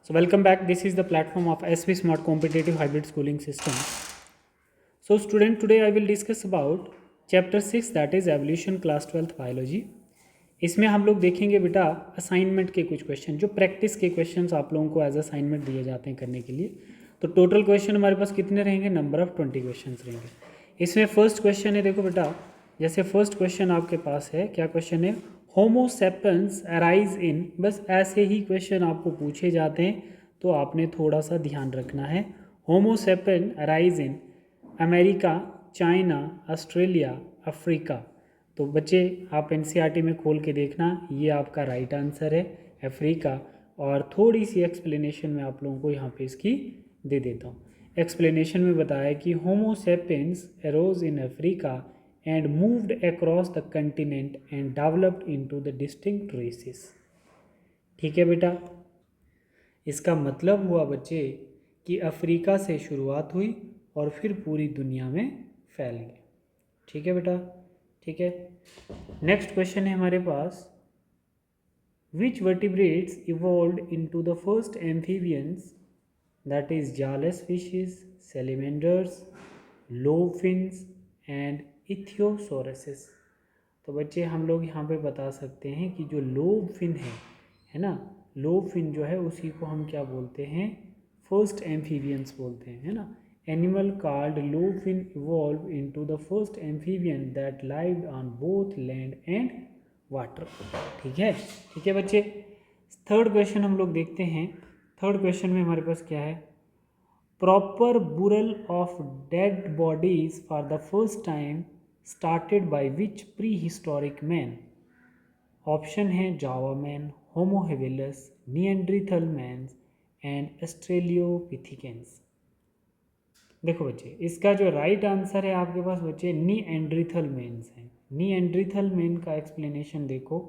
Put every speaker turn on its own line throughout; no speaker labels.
So welcome back. This is the platform of SV Smart Competitive Hybrid Schooling System. So student, today I will discuss about chapter 6 that is evolution class 12th biology. इसमें हम लोग देखेंगे बेटा assignment के कुछ question, जो practice के questions आप लोगों को एज असाइनमेंट दिए जाते हैं करने के लिए. तो टोटल क्वेश्चन हमारे पास कितने रहेंगे? नंबर ऑफ 20 क्वेश्चन रहेंगे. इसमें फर्स्ट क्वेश्चन है, देखो बेटा, जैसे फर्स्ट क्वेश्चन आपके पास है, क्या क्वेश्चन है? होमो सेपियंस अराइज इन. बस ऐसे ही क्वेश्चन आपको पूछे जाते हैं, तो आपने थोड़ा सा ध्यान रखना है. Homo sapien arise in America, China, Australia, Africa. तो बच्चे आप एनसीईआरटी में खोल के देखना, ये आपका राइट आंसर है अफ्रीका. और थोड़ी सी एक्सप्लेनेशन में आप लोगों को यहाँ पे इसकी दे देता हूँ. एक्सप्लेनेशन में बताया कि Homo sapiens arose in Africa and moved across the continent and developed into the distinct races. ठीक है बेटा, इसका मतलब हुआ बच्चे कि अफ्रीका से शुरुआत हुई और फिर पूरी दुनिया में फैल गई. ठीक है बेटा, ठीक है. नेक्स्ट क्वेश्चन है हमारे पास, which vertebrates evolved into the first amphibians, that is jawless fishes, salamanders, lobe fins and ichthyosauruses. तो बच्चे हम लोग यहाँ पे बता सकते हैं कि जो लोब फिन है ना, लोब फिन जो है उसी को हम क्या बोलते हैं? फर्स्ट एम्फीबियंस बोलते हैं, है ना. Animal called lobe fin evolve into the first amphibian that lived on both land and water. ठीक है, ठीक है बच्चे. थर्ड क्वेश्चन हम लोग देखते हैं. थर्ड क्वेश्चन में हमारे पास क्या है? Proper burial of dead bodies for the first time started by which prehistoric man. Option है Java man, Homo habilis, Neanderthal mans and australopithecines. देखो बच्चे, इसका जो राइट आंसर है आपके पास बच्चे निएंड्रीथल मैन्स है. निएंड्रीथल मैन का एक्सप्लेनेशन देखो.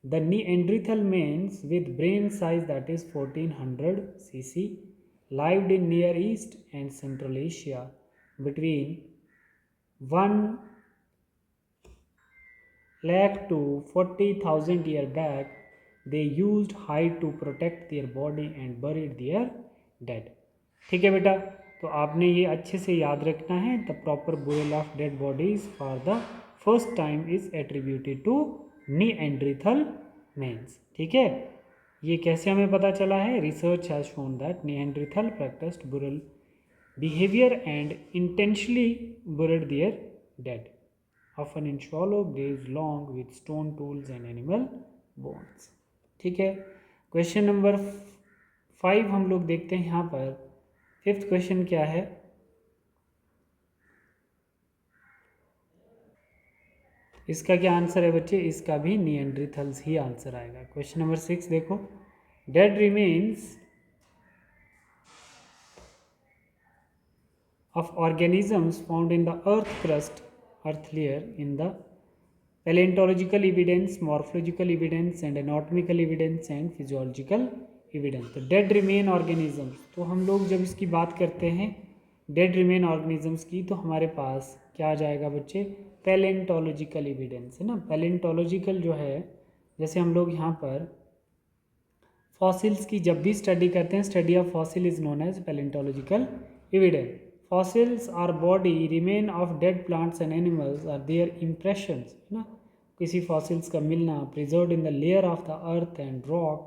The Neanderthal mans with brain size that is 1400 cc lived in Near East and Central Asia between 1 lakh to 40,000 years back. They used hide to protect their body and buried their dead. ठीक है बेटा, तो आपने ये अच्छे से याद रखना है. The proper burial of dead bodies for the first time is attributed to Neanderthal mans. ठीक है, ये कैसे हमें पता चला है? Research has shown that Neanderthal practised burial behaviour and intentionally buried their dead often in shallow graves long with stone tools and animal bones. ठीक है. क्वेश्चन नंबर 5 हम लोग देखते हैं यहाँ पर. फिफ्थ क्वेश्चन क्या है? इसका क्या आंसर है बच्चे? इसका भी निएंड्रीथल्स ही आंसर आएगा. क्वेश्चन नंबर 6 देखो. Dead remains of organisms found in the earth crust, earth layer, in the paleontological evidence, morphological evidence and anatomical evidence and physiological evidence. तो डेड रिमेन ऑर्गेनिजम्स, तो हम लोग जब इसकी बात करते हैं डेड रिमेन ऑर्गेनिजम्स की, तो हमारे पास क्या आ जाएगा बच्चे? पैलेंटोलॉजिकल एविडेंस, है ना. पैलेंटोलॉजिकल जो है, जैसे हम लोग यहाँ पर फॉसिल्स की जब भी स्टडी करते हैं, study of fossil is known as palaeontological evidence. Fossils are body remain of dead plants and animals are their impressions, है ना. किसी फॉसिल्स का मिलना, preserved in the layer of the earth and rock.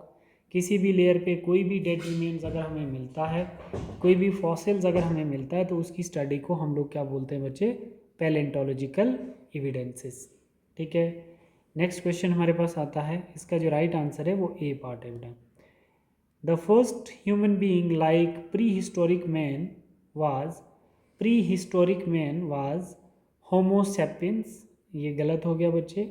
किसी भी layer पे कोई भी डेड रिमेन्स अगर हमें मिलता है, कोई भी फॉसिल्स अगर हमें मिलता है, तो उसकी स्टडी को हम लोग क्या बोलते हैं बच्चे? Palaeontological evidences. ठीक है. नेक्स्ट क्वेश्चन हमारे पास आता है. इसका जो राइट आंसर है वो ए पार्ट है बेटा. The first human being like pre historic man was, pre historic man was homo sapiens. ये गलत हो गया बच्चे.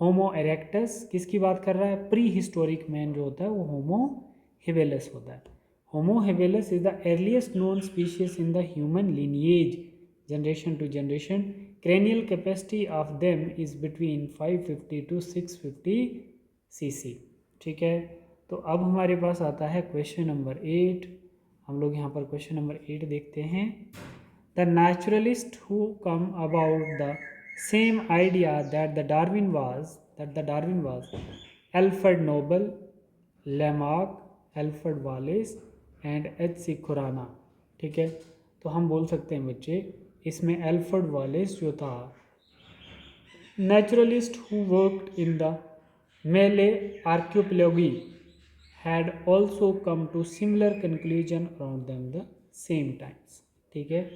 होमो इरेक्टस किसकी बात कर रहा है? प्री हिस्टोरिक मैन जो होता है वो होमो हेबिलस होता है. Homo habilis is the earliest known species in the human lineage, generation to generation. Cranial capacity of them is between 550 to 650 cc. ठीक है. तो अब हमारे पास आता है क्वेश्चन नंबर 8. हम लोग यहाँ पर क्वेश्चन नंबर 8 देखते हैं. The naturalist who come about the same idea that the Darwin was Alfred Nobel, Lamarck, Alfred Wallace and H C Khurana, ठीक है। तो हम बोल सकते हैं बच्चे इसमें एल्फ्रेड वॉलेस जो था naturalist who worked in the Malay archipelago had also come to similar conclusion around them the same times, ठीक है।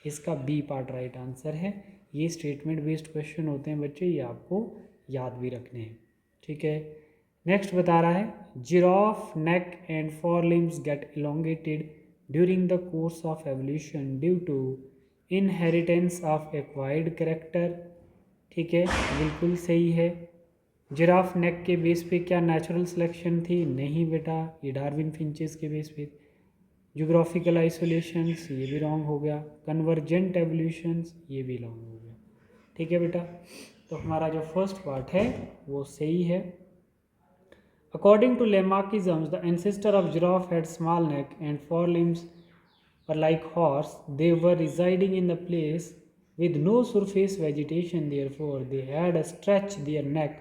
इसका बी पार्ट राइट आंसर है। ये स्टेटमेंट बेस्ड क्वेश्चन होते हैं बच्चे, ये आपको याद भी रखने हैं, ठीक है। नेक्स्ट बता रहा है giraffe neck and fore limbs get elongated during the course of evolution due to inheritance of acquired character, ठीक है, बिल्कुल सही है। जिराफ नेक के बेस पे क्या नेचुरल सिलेक्शन थी? नहीं बेटा, ये डार्विन फिंचेस के बेस पे। ज्योग्राफिकल आइसोलेशंस, ये भी रॉन्ग हो गया। कन्वर्जेंट एवोल्यूशंस, ये भी रॉन्ग हो गया, ठीक है बेटा। तो हमारा जो फर्स्ट पार्ट है वो सही है। According to Lamarckism the ancestor of giraffe had small neck and fore limbs or like horse, they were residing in the place with no surface vegetation, therefore they had stretched their neck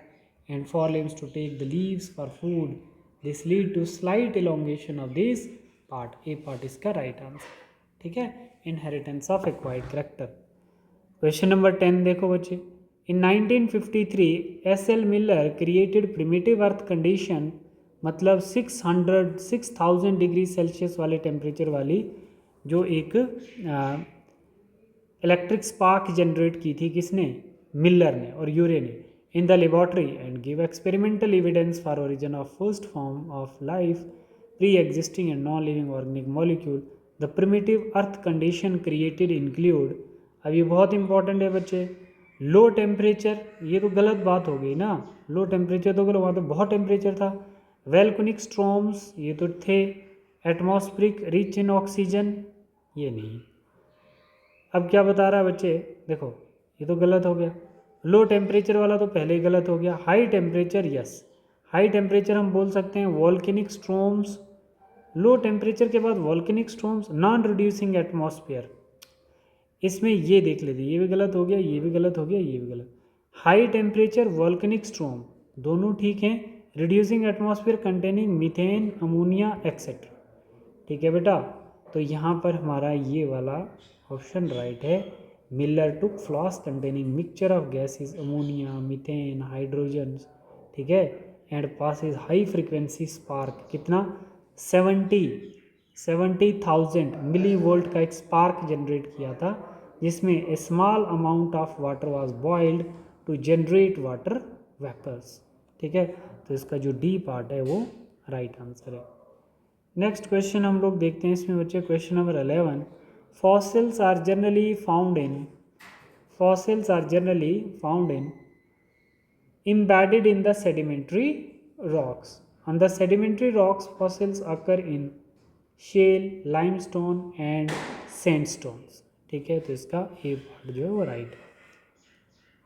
and forelimbs to take the leaves for food. This lead to slight elongation of this part. A part इसका right answer, ठीक है। Inheritance of acquired character. Question number 10 देखो बच्चे। In 1953 S.L. Miller created primitive earth condition, मतलब 6000 degree Celsius वाले temperature वाली जो एक इलेक्ट्रिक स्पार्क जनरेट की थी, किसने? मिलर ने और यूरे ने, in the laboratory and give experimental evidence for origin of first form of life pre existing and non living organic molecule. The primitive earth condition created include, अब ये बहुत important है बच्चे, लो टेम्परेचर, ये तो गलत बात हो गई ना, लो टेम्परेचर तो गलत, वहाँ तो बहुत टेम्परेचर था। वेल्कोनिक स्ट्रॉम्स, ये तो थे। एटमॉस्फेरिक रिच इन ऑक्सीजन, ये नहीं। अब क्या बता रहा है बच्चे, देखो ये तो गलत हो गया। लो टेम्परेचर वाला तो पहले ही गलत हो गया। High temperature, yes, high temperature हम बोल सकते हैं वॉल्केनिक स्ट्रॉम्स। लो टेम्परेचर के बाद volcanic storms, non reducing atmosphere, इसमें ये देख लेते, ये भी गलत हो गया, ये भी गलत हो गया, ये भी गलत। हाई टेम्परेचर वॉल्केनिक स्ट्रॉम दोनों ठीक हैं। Reducing atmosphere containing methane, ammonia etcetera, ठीक है बेटा। तो यहाँ पर हमारा ये वाला ऑप्शन राइट है। Miller took flask containing mixture of gases ammonia, methane, hydrogen, ठीक है, and passes high frequency spark, कितना? 70,000 मिली वोल्ट का एक स्पार्क जनरेट किया था, जिसमें a small amount of water was boiled to generate water vapours, ठीक है। तो इसका जो डी पार्ट है वो राइट आंसर है। नेक्स्ट क्वेश्चन हम लोग देखते हैं इसमें बच्चे, question number 11। Fossils are generally found in embedded in the sedimentary rocks. On the sedimentary rocks, fossils occur in shale, limestone and sandstones, ठीक है। तो इसका ए पार्ट जो है वो राइट है।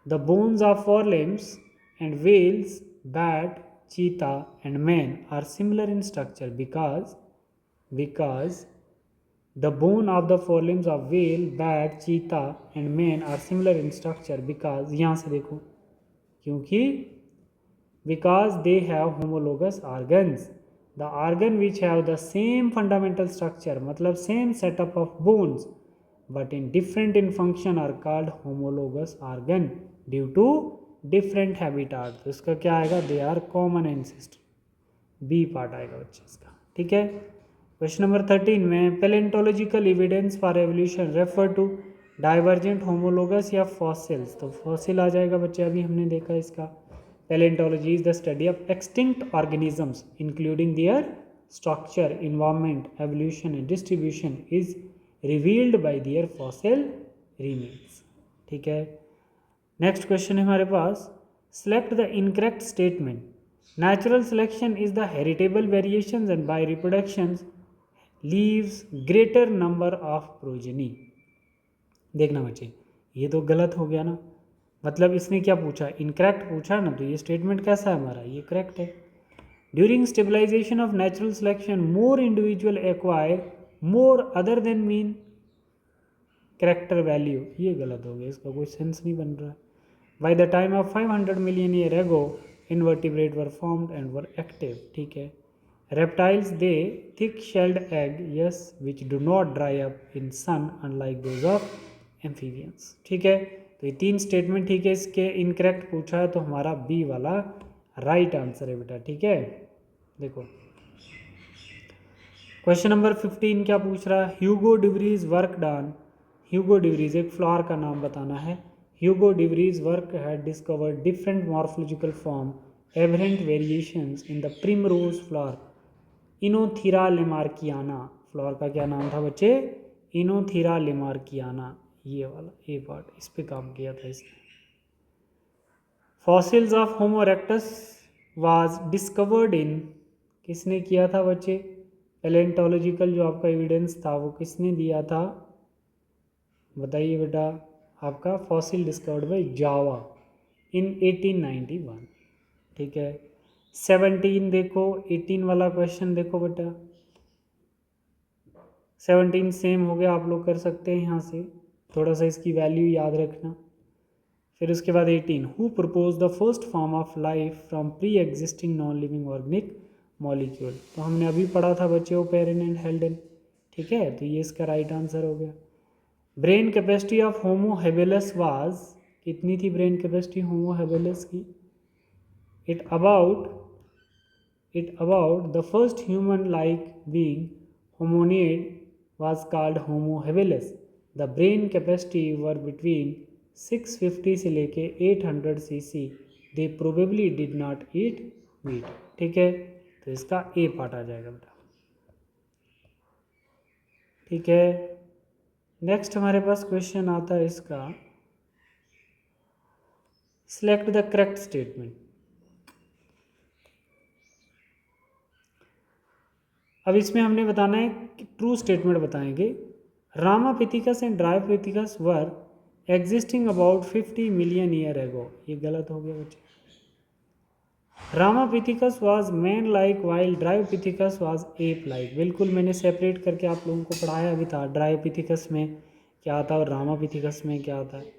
The bones of forelimbs and whales, bat, cheetah and man are similar in structure because the bone of the forelimbs of whale, bat, cheetah and man are similar in structure because, यहाँ से देखो, क्योंकि because they have homologous organs, the organ which have the same fundamental structure, मतलब same setup of bones but in different in function are called homologous organ due to different habitat। तो इसका क्या आएगा? They are common ancestor, B part आएगा बच्चे इसका, ठीक है। क्वेश्चन नंबर 13 में palaeontological evidence for evolution refer to divergent, homologous या फॉसिल्स। तो फॉसिल आ जाएगा बच्चे, अभी हमने देखा इसका। Palaeontology is the study of extinct organisms including their structure, environment, evolution and distribution is revealed by their fossil remains, ठीक है। नेक्स्ट क्वेश्चन है हमारे पास, select the incorrect statement. Natural selection is the heritable variations and by reproductions leaves greater number of progeny. देखना बच्चे, ये तो गलत हो गया ना, मतलब इसने क्या पूछा? इनकरेक्ट पूछा ना, तो ये स्टेटमेंट कैसा है हमारा? ये करेक्ट है। During stabilisation of natural selection more individual acquire more other than mean character value, ये गलत हो गया, इसका कोई सेंस नहीं बन रहा है। By the time of 500 million year एगो invertebrate were formed and were active, ठीक है। reptiles they thick shelled egg yes which do not dry up in sun unlike those of amphibians। ठीक है, तो ये तीन स्टेटमेंट ठीक है, इसके इनकरेक्ट पूछा है तो हमारा बी वाला राइट आंसर है बेटा। ठीक है, देखो क्वेश्चन नंबर 15 क्या पूछ रहा है, Hugo de Vries work done. Hugo de Vries एक फ्लावर का नाम बताना है। Hugo de Vries work had discovered different morphological form aberrant variations in the primrose flower Oenothera lamarckiana. Flower का क्या नाम था बच्चे, इनोथीरा लेमार्कियाना। ये वाला ए पार्ट इस पे काम किया था इसने। Fossils of homo erectus was discovered in, किसने किया था बच्चे, पैलेंटोलॉजिकल जो आपका एविडेंस था वो किसने दिया था, बताइए बेटा। आपका फॉसिल डिस्कवर्ड बाय जावा इन 1891। ठीक है, 17 देखो, 18 वाला क्वेश्चन देखो बेटा। 17 सेम हो गया, आप लोग कर सकते हैं यहाँ से, थोड़ा सा इसकी वैल्यू याद रखना। फिर उसके बाद 18, who propose the first form of life from pre existing non living organic molecule. तो हमने अभी पढ़ा था बच्चे ओपेरन एंड हेल्डन। ठीक है, तो ये इसका राइट आंसर हो गया। Brain capacity of Homo habilis was, कितनी थी ब्रेन कैपेसिटी होमो हेबिलस की, it about the first human like being hominid was called Homo habilis. The brain capacity were between 650 से लेके 800 cc. They probably did not eat meat. ठीक है, तो इसका ए part आ जाएगा बेटा। ठीक है, नेक्स्ट हमारे पास क्वेश्चन आता है इसका, सिलेक्ट द करेक्ट स्टेटमेंट। अब इसमें हमने बताना है कि ट्रू स्टेटमेंट बताएंगे। Ramapithecus and Dryopithecus were existing about 50 million year एगो। ये गलत हो गया बच्चे। Ramapithecus was man like while Dryopithecus was ape like. बिल्कुल मैंने सेपरेट करके आप लोगों को पढ़ाया भी था, ड्रायोपिथिकस में क्या आता है और रामापिथिकस में क्या आता है।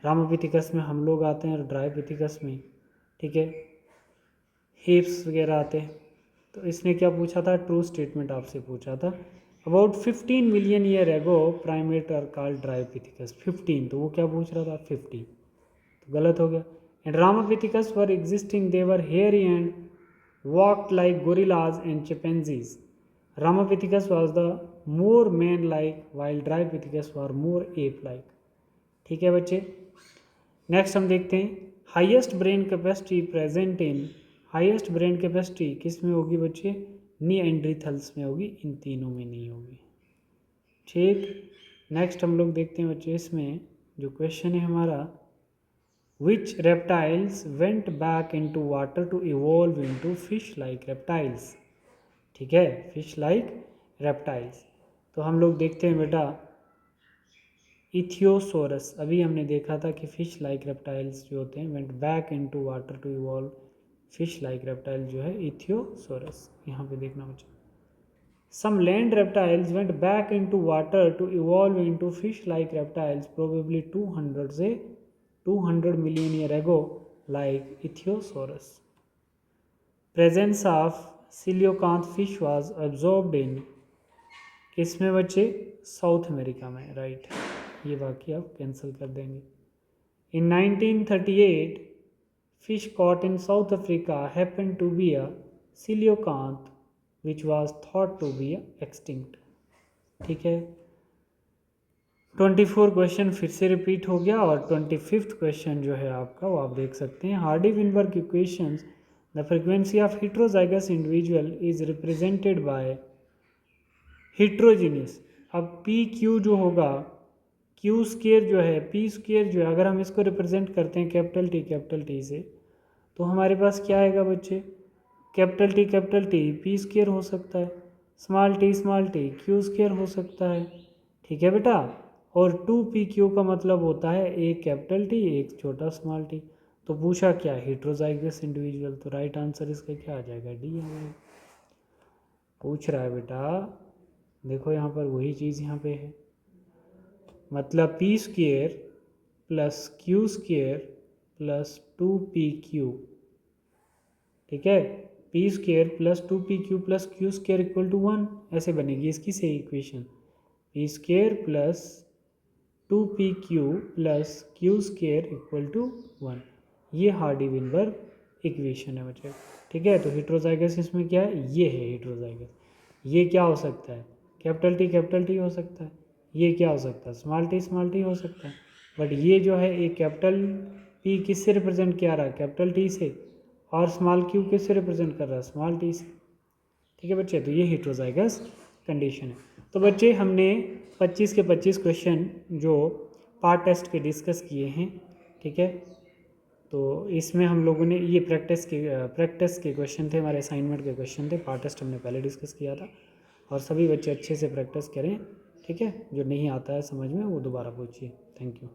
रामापिथिकस में हम लोग आते हैं और ड्रायोपिथिकस में, ठीक है, हिप्स वगैरह आते हैं। तो इसने क्या पूछा था, ट्रू स्टेटमेंट आपसे पूछा था। About 15 million year ago primate are called Dryopithecus. 15, तो वो क्या पूछ रहा था 50, तो गलत हो गया। And Ramapithecus were existing they were hairy and walked like gorillas and chimpanzees. Ramapithecus was the more man-like while Dryopithecus were more ape-like। ठीक है बच्चे, नेक्स्ट हम देखते हैं highest brain capacity present in. Highest brain capacity किस में होगी बच्चे, निएंडरथैल्स में होगी, इन तीनों में नहीं होगी। ठीक, नेक्स्ट हम लोग देखते हैं बच्चे, इसमें जो क्वेश्चन है हमारा, which reptiles went back into water to evolve into fish like reptiles। ठीक है, fish like reptiles। तो हम लोग देखते हैं बेटा इथियोसोरस, अभी हमने देखा था कि फिश लाइक रेप्टाइल्स जो होते हैं went back into water to evolve fish like reptile जो है इथियोसोरस। यहाँ पे देखना बच्चा, some land reptiles went back into water to evolve into fish like reptiles probably 200 से 200 million year ago like ichthyosaurus. Presence of coelacanth fish was observed in, किसमें बच्चे, south America में, राइट। ये बाकी आप कैंसिल कर देंगे। In 1938 fish caught in South Africa happen to be a coelacanth which was thought to be extinct. ठीक है, 24 क्वेश्चन फिर से रिपीट हो गया और 25th क्वेश्चन जो है आपका वो आप देख सकते हैं। Hardy-Weinberg equations, the frequency of heterozygous individual is represented by heterogeneous. अब पी क्यू जो होगा, क्यू स्केयर जो है, पी स्केयर जो है, अगर हम इसको रिप्रेजेंट करते हैं कैपिटल टी से, तो हमारे पास क्या आएगा बच्चे, कैपिटल टी पी स्केयर हो सकता है, स्मॉल टी क्यू स्केयर हो सकता है। ठीक है बेटा, और 2pq का मतलब होता है एक कैपिटल टी एक छोटा स्मॉल टी। तो पूछा क्या, हेटेरोजाइगस इंडिविजुअल, तो राइट आंसर इसका क्या आ जाएगा, डी आ जाएगा। पूछ रहा है बेटा, देखो यहाँ पर वही चीज़ यहाँ पे है, मतलब P square plus Q square plus 2pq। ठीक है, पी square plus 2pq plus Q square equal to 1, ऐसे बनेगी इसकी सही equation. P square plus 2pq plus Q square equal to 1, ये हार्डी-विनबर्ग इक्वेशन है बच्चे। ठीक है, तो हेट्रोजाइगस इसमें क्या है, ये है हेट्रोजाइगस। ये क्या हो सकता है, कैपिटल टी हो सकता है। ये क्या हो सकता है, स्मॉल टी हो सकता है। बट ये जो है एक कैपिटल पी किससे रिप्रेजेंट किया रहा है, कैपिटल टी से, और स्मॉल क्यू किससे रिप्रेजेंट कर रहा है, स्मॉल टी से। ठीक है बच्चे, तो ये हेट्रोजाइगस कंडीशन है। तो बच्चे हमने 25 के 25 क्वेश्चन जो पार्ट टेस्ट के डिस्कस किए हैं। ठीक है, तो इसमें हम लोगों ने ये प्रैक्टिस के क्वेश्चन थे, हमारे असाइनमेंट के क्वेश्चन थे। पार्ट टेस्ट हमने पहले डिस्कस किया था, और सभी बच्चे अच्छे से प्रैक्टिस करें। ठीक है, जो नहीं आता है समझ में वो दोबारा पूछिए। Thank you.